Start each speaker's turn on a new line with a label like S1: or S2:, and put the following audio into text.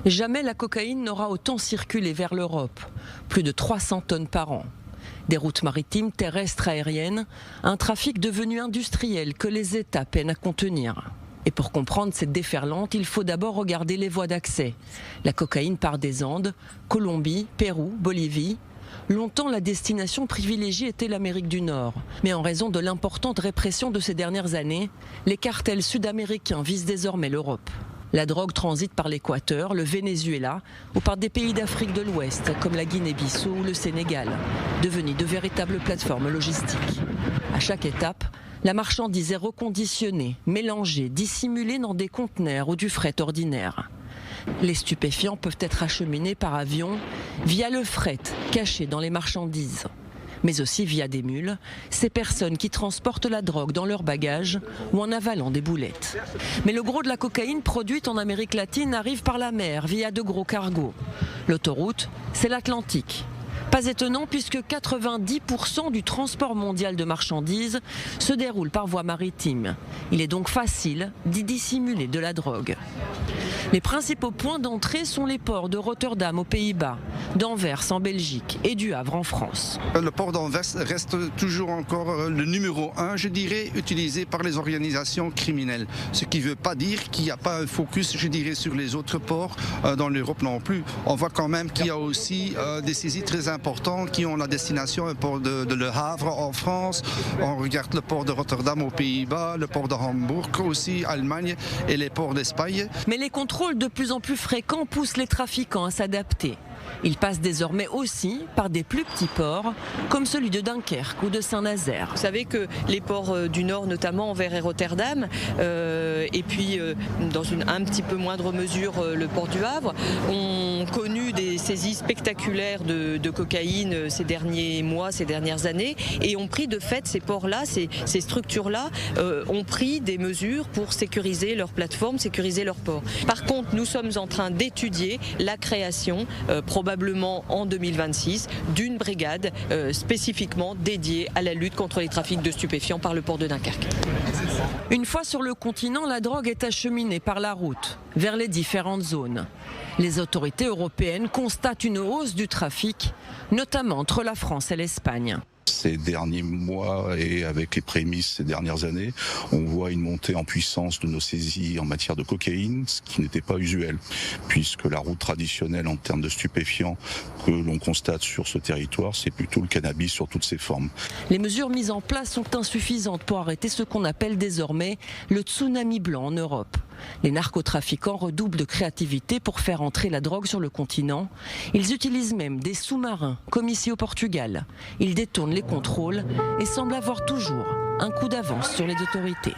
S1: Jamais la cocaïne n'aura autant circulé vers l'Europe, plus de 300 tonnes par an. Des routes maritimes, terrestres, aériennes, un trafic devenu industriel que les États peinent à contenir. Et pour comprendre cette déferlante, il faut d'abord regarder les voies d'accès. La cocaïne part des Andes, Colombie, Pérou, Bolivie. Longtemps, la destination privilégiée était l'Amérique du Nord. Mais en raison de l'importante répression de ces dernières années, les cartels sud-américains visent désormais l'Europe. La drogue transite par l'Équateur, le Venezuela ou par des pays d'Afrique de l'Ouest comme la Guinée-Bissau ou le Sénégal, devenus de véritables plateformes logistiques. À chaque étape, la marchandise est reconditionnée, mélangée, dissimulée dans des conteneurs ou du fret ordinaire. Les stupéfiants peuvent être acheminés par avion via le fret caché dans les marchandises, mais aussi via des mules, ces personnes qui transportent la drogue dans leurs bagages ou en avalant des boulettes. Mais le gros de la cocaïne produite en Amérique latine arrive par la mer via de gros cargos. L'autoroute, c'est l'Atlantique. Pas étonnant puisque 90% du transport mondial de marchandises se déroule par voie maritime. Il est donc facile d'y dissimuler de la drogue. Les principaux points d'entrée sont les ports de Rotterdam aux Pays-Bas, d'Anvers en Belgique et du Havre en France.
S2: Le port d'Anvers reste toujours encore le numéro 1, je dirais, utilisé par les organisations criminelles. Ce qui ne veut pas dire qu'il n'y a pas un focus, je dirais, sur les autres ports dans l'Europe non plus. On voit quand même qu'il y a aussi des saisies très importantes qui ont la destination, un port de Le Havre en France. On regarde le port de Rotterdam aux Pays-Bas, le port de Hambourg aussi, Allemagne et les ports d'Espagne.
S1: Mais les contrôles de plus en plus fréquents poussent les trafiquants à s'adapter. Ils passent désormais aussi par des plus petits ports, comme celui de Dunkerque ou de Saint-Nazaire.
S3: Vous savez que les ports du Nord, notamment Anvers et Rotterdam, et puis dans un petit peu moindre mesure le port du Havre, ont connu des saisies spectaculaires de cocaïne ces derniers mois, ces dernières années, et ont pris de fait ces ports-là, ces structures-là, ont pris des mesures pour sécuriser leurs plateformes, sécuriser leurs ports. Par contre, nous sommes en train d'étudier la création, probablement en 2026, d'une brigade spécifiquement dédiée à la lutte contre les trafics de stupéfiants par le port de Dunkerque.
S1: Une fois sur le continent, la drogue est acheminée par la route vers les différentes zones. Les autorités européennes constatent une hausse du trafic, notamment entre la France et l'Espagne.
S4: Ces derniers mois et avec les prémices ces dernières années, on voit une montée en puissance de nos saisies en matière de cocaïne, ce qui n'était pas usuel, puisque la route traditionnelle en termes de stupéfiants que l'on constate sur ce territoire, c'est plutôt le cannabis sur toutes ses formes.
S1: Les mesures mises en place sont insuffisantes pour arrêter ce qu'on appelle désormais le tsunami blanc en Europe. Les narcotrafiquants redoublent de créativité pour faire entrer la drogue sur le continent. Ils utilisent même des sous-marins, comme ici au Portugal. Ils détournent les contrôles et semblent avoir toujours un coup d'avance sur les autorités.